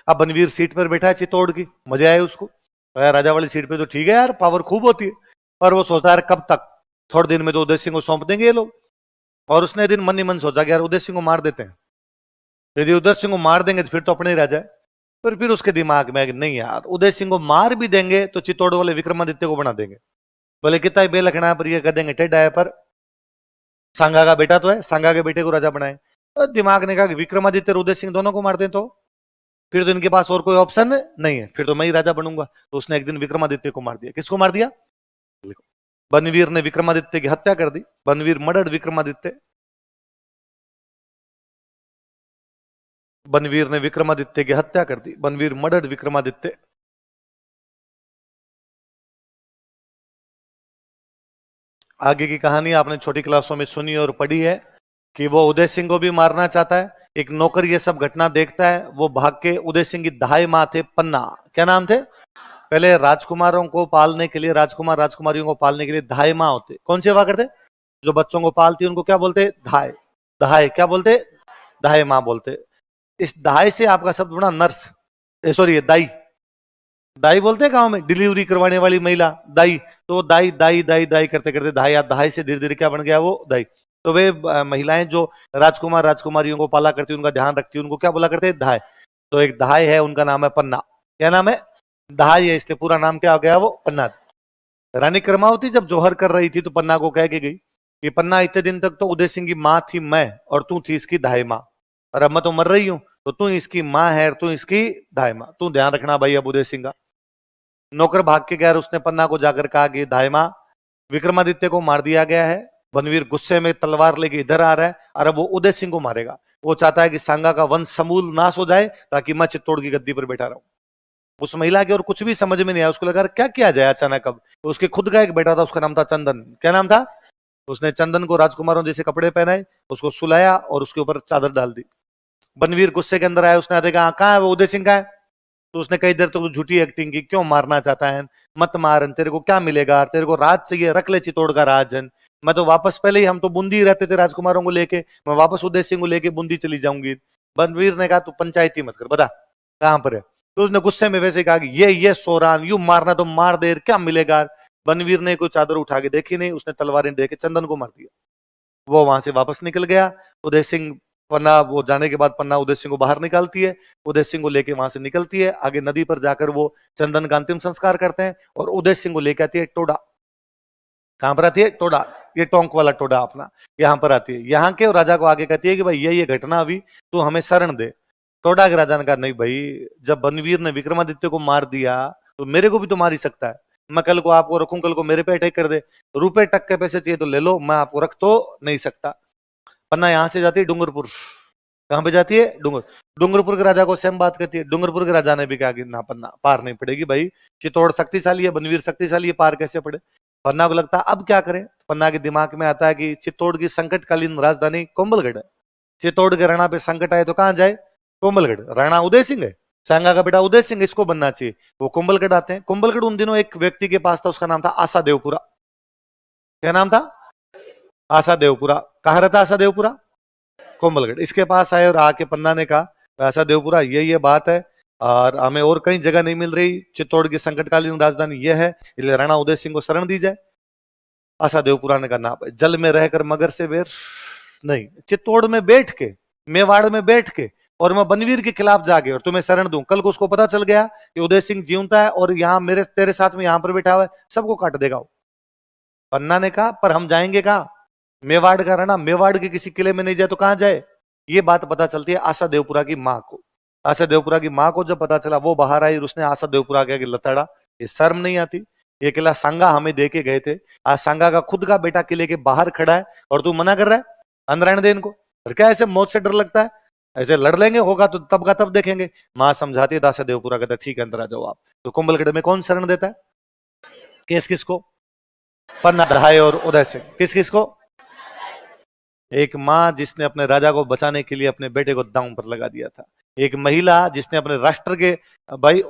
अब बनवीर सीट पर बैठा है चित्तौड़ की, मजे आए उसको, यार राजा वाली सीट पे तो ठीक है यार, पावर खूब होती है, पर वो सोचता है कब तक, थोड़े दिन में तो उदय सिंह को सौंप देंगे ये लोग। और उसने दिन मन ही मन सोचा कि यार उदय सिंह को मार देते हैं, यदि उदय सिंह को मार देंगे तो फिर तो अपने ही राजा है। पर फिर उसके दिमाग में नहीं यार, उदय सिंह को मार भी देंगे तो चित्तौड़ वाले विक्रमादित्य को बना देंगे, बोले कितना ही बेलखना है पर ये कह देंगे टेढ़ा है, पर सांगा का बेटा तो है, सांगा के बेटे को राजा बनाए। तो दिमाग ने कहा कि विक्रमादित्य और उदय सिंह दोनों को मार दें तो फिर तो इनके पास और कोई ऑप्शन नहीं है, फिर तो मैं ही राजा बनूंगा। तो उसने एक दिन विक्रमादित्य को मार दिया। किसको मार दिया? बनवीर ने विक्रमादित्य की हत्या कर दी। बनवीर मर्डर्ड विक्रमादित्य। बनवीर ने विक्रमादित्य की हत्या कर दी। बनवीर मर्डर्ड विक्रमादित्य। आगे की कहानी आपने छोटी क्लासों में सुनी और पढ़ी है कि वो उदय सिंह को भी मारना चाहता है। एक नौकर ये सब घटना देखता है, वो भाग के उदय सिंह की दाई माँ थे पन्ना, क्या नाम थे? पहले राजकुमारों को पालने के लिए, राजकुमार राजकुमारियों को पालने के लिए धाई माँ होते। कौन से हुआ करते? जो बच्चों को पालती उनको क्या बोलते? धाय। धाय क्या बोलते? धाई माँ बोलते। इस धाय से आपका शब्द बना नर्स, सॉरी दाई। दाई बोलते हैं गांव में, डिलीवरी करवाने वाली महिला दाई। तो दाई दाई दाई दाई करते करते दाई, दाई से धीरे धीरे क्या बन गया वो दाई। तो वे महिलाएं जो राजकुमार राजकुमारियों को पाला करती, उनका ध्यान रखती, उनको क्या बोला करते? धाय। तो एक धाय है, उनका नाम है पन्ना। क्या नाम है? धाय है, इसलिए पूरा नाम क्या हो गया वो? पन्ना। रानी कर्मावती जब जौहर कर रही थी तो पन्ना को कह के गई कि पन्ना इतने दिन तक तो उदय सिंह की माँ थी मैं, और तू थी इसकी धाय माँ, और अब मैं तो मर रही हूं, तो तू इसकी माँ है और तू इसकी धाय माँ, तू ध्यान रखना भाई अब उदय सिंह का। नौकर भाग के गया, उसने पन्ना को जाकर कहा कि धाय माँ, विक्रमादित्य को मार दिया गया है। बनवीर गुस्से में तलवार लेके इधर आ रहा है, और अब वो उदय सिंह को मारेगा। वो चाहता है कि सांगा का वंश समूल नाश हो जाए ताकि मैं चित्तौड़ की गद्दी पर बैठा रहूं। उस महिला के और कुछ भी समझ में नहीं आया, उसको लगा क्या किया जाए अचानक। अब तो उसके खुद का एक बेटा था, उसका नाम था चंदन। क्या नाम था? उसने चंदन को राजकुमारों जैसे कपड़े पहनाए, उसको सुलाया और उसके ऊपर चादर डाल दी। बनवीर गुस्से के अंदर आया, उसने आते कहा कहाँ है वो उदय सिंह का है? तो उसने कई देर तक तो झूठी एक्टिंग की, क्यों मारना चाहता है, मत मार, तेरे को क्या मिलेगा, तेरे को राज चाहिए, रख ले चित्तौड़ का राज। मैं तो वापस, पहले ही हम तो बूंदी रहते थे राजकुमारों को लेके, मैं वापस उदय सिंह को लेके बूंदी चली जाऊंगी। बनवीर ने कहा तू पंचायती मत कर, बता कहां पर है। तो उसने गुस्से में वैसे कहा कि ये सोरान, यू मारना तो मार दे, क्या मिलेगा। बनवीर ने कोई चादर उठा के देखी नहीं, उसने तलवारें दे के चंदन को मार दिया। वो वहां से वापस निकल गया। उदय सिंह, पन्ना वो जाने के बाद पन्ना उदय सिंह को बाहर निकालती है, उदय सिंह को लेके वहां से निकलती है, आगे नदी पर जाकर वो चंदन का अंतिम संस्कार करते हैं, और उदय सिंह को लेकर आती है टोडा। कहां पर आती है? टोडा। ये टोंक वाला टोडा अपना यहां पर आती है। यहाँ के राजा को आगे कहती है कि भाई ये घटना हुई, तो हमें शरण दे। टोडा के राजा ने कहा नहीं भाई, जब बनवीर ने विक्रमादित्य को मार दिया तो मेरे को भी तो मार ही सकता है। मैं कल को आपको रखूं, कल को मेरे पे अटैक कर दे, रुपए टक के पैसे चाहिए तो ले लो, मैं आपको रख तो नहीं सकता। पन्ना यहां से जाती है डूंगरपुर। कहां पे जाती है? डूंगरपुर के राजा को सेम बात कहती है। डूंगरपुर के राजा ने भी कहा कि ना पन्ना, पार नहीं पड़ेगी भाई, चित्तौड़ शक्तिशाली है, बनवीर शक्तिशाली है, पार कैसे पड़े। पन्ना को लगता है अब क्या करें। पन्ना के दिमाग में आता है कि चित्तौड़ की संकटकालीन राजधानी कोंबलगढ़ है, चित्तौड़ के राणा पे संकट आए तो कहां जाए? कोंबलगढ़। राणा उदय सिंह है, सांगा का बेटा उदय सिंह, इसको बनना चाहिए। वो कोंबलगढ़ आते हैं। कोंबलगढ़ उन दिनों एक व्यक्ति के पास था, उसका नाम था आशा देवपुरा। क्या नाम था? आशा देवपुरा। कहां रहता आशा देवपुरा? कोंबलगढ़। इसके पास आए और आके पन्ना ने कहा आशा देवपुरा ये बात है, और हमें और कहीं जगह नहीं मिल रही, चित्तौड़ की संकटकालीन राजधानी यह है, इसलिए राणा उदय सिंह को शरण दी जाए। आशा देवपुरा ने कहा ना, जल में रहकर मगर से वेर नहीं, चित्तौड़ में बैठ के, मेवाड़ में बैठ के, और मैं बनवीर के खिलाफ जाके और तुम्हें शरण दूं, कल को उसको पता चल गया कि उदय सिंह जीवता है और यहाँ मेरे तेरे साथ में यहाँ पर बैठा हुआ है, सबको काट देगा। पन्ना ने कहा पर हम जाएंगे कहाँ? मेवाड़ का राणा मेवाड़ के किसी किले में नहीं जाए तो कहां जाए? ये बात पता चलती है आशा देवपुरा की माँ को। आशा देवपुरा की माँ को जब पता चला, वो बाहर आई और उसने आशा देवपुरा के लताड़ा, ये शर्म नहीं आती, ये किला सांगा हमें दे के गए थे, आज सांगा का खुद का बेटा किले के बाहर खड़ा है और तू मना कर रहा है अंदर रहने दे इनको। और क्या ऐसे मौत से डर लगता है? ऐसे लड़ लेंगे, होगा तो तब का तब देखेंगे। माँ समझाती है, आशा देवपुरा कहता ठीक है अंदर आ जाओ आप। तो कोंबलगढ़ में कौन शरण देता है? केस किसको? पन्ना, धाय और उदय सिंह। किस किस को? एक माँ जिसने अपने राजा को बचाने के लिए अपने बेटे को दांव पर लगा दिया था, एक महिला जिसने अपने राष्ट्र के, भाई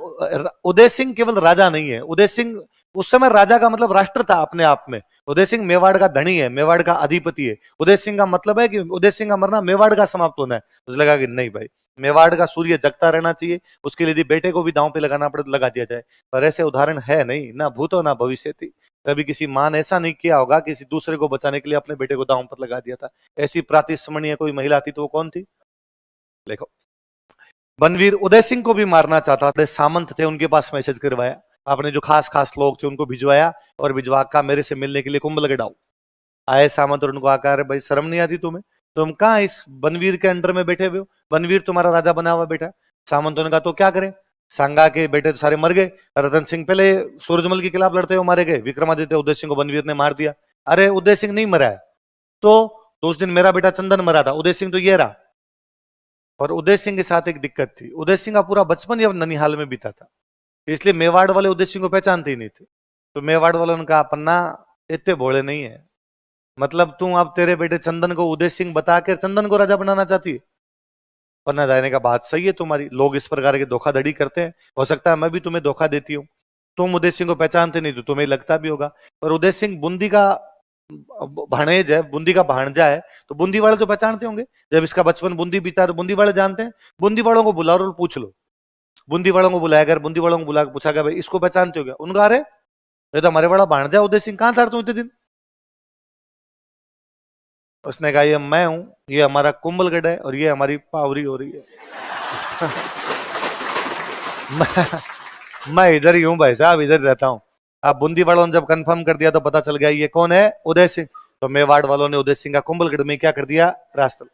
उदय सिंह केवल राजा नहीं है, उदय सिंह उस समय राजा का मतलब राष्ट्र था अपने आप में। उदय सिंह मेवाड़ का धनी है, मेवाड़ का अधिपति है। उदय सिंह का मतलब है कि उदय सिंह का मरना मेवाड़ का समाप्त होना है। मुझे लगा कि नहीं भाई, मेवाड़ का सूर्य जगता रहना चाहिए, उसके लिए यदि बेटे को भी दांव पे लगाना पड़े तो लगा दिया जाए। पर ऐसे उदाहरण है नहीं, ना भूतो ना भविष्य थी। कभी किसी मां ने ऐसा नहीं किया होगा, किसी दूसरे को बचाने के लिए अपने बेटे को दांव पर लगा दिया था। ऐसी प्रातिस्मरणीय कोई महिला थी तो वो कौन थी? देखो, बनवीर उदय सिंह को भी मारना चाहता था, सामंत थे, उनके पास मैसेज करवाया, आपने जो खास खास लोग थे उनको भिजवाया और भिजवा का मेरे से मिलने के लिए कुंभलगढ़ आओ। आए सामंत और उनको आकर, भाई शर्म नहीं आती तुम्हें? तुम कहाँ इस बनवीर के अंडर में बैठे हुए हो? बनवीर तुम्हारा राजा बना हुआ बेटा। सामंतों ने कहा तो क्या करें, सांगा के बेटे तो सारे मर गए, रतन सिंह पहले सूरजमल के खिलाफ लड़ते हुए मारे गए, विक्रमादित्य उदय सिंह को बनवीर ने मार दिया। अरे उदय सिंह नहीं मरा है तो उस दिन मेरा बेटा चंदन मरा था, उदय सिंह तो ये रहा। और उदय सिंह के साथ एक दिक्कत थी, उदय सिंह का पूरा बचपन ही अब ननिहाल में बीता था, इसलिए मेवाड़ वाले उदय सिंह को पहचानते ही नहीं थे। तो मेवाड़ वालों ने कहा, पन्ना इतने भोले नहीं है, मतलब तू अब तेरे बेटे चंदन को उदय सिंह बताकर चंदन को राजा बनाना चाहती है? पन्ना जाने का बात सही है तुम्हारी, लोग इस प्रकार के धोखाधड़ी करते हैं, हो सकता है मैं भी तुम्हें धोखा देती हूँ। तुम उदय सिंह को पहचानते नहीं तो तुम्हें लगता भी होगा, पर उदय सिंह बूंदी का भाणेज है, बूंदी का भांजा है, तो बूंदी वाले तो पहचानते होंगे, जब इसका बचपन बूंदी बीता तो बूंदी वाले जानते हैं। बूंदी वालों को बुलाओ और पूछ लो। बूंदी वालों को बुलाया कर, बूंदी वालों को बुला पूछा गया, भाई इसको पहचानते हो क्या? उनका, अरे ये तो हमारे बड़ा भाणजा उदय सिंह, कहां था तुम इतने दिन? उसने कहा, ये मैं हूं, ये हमारा कुंभलगढ़ है और ये हमारी पावरी हो रही है। मैं इधर ही हूं भाई साहब, इधर ही रहता हूं। अब बूंदी वालों ने जब कंफर्म कर दिया तो पता चल गया ये कौन है, उदय सिंह। तो मेवाड़ वालों ने उदय सिंह का कुंभलगढ़ में क्या कर दिया, रास्ता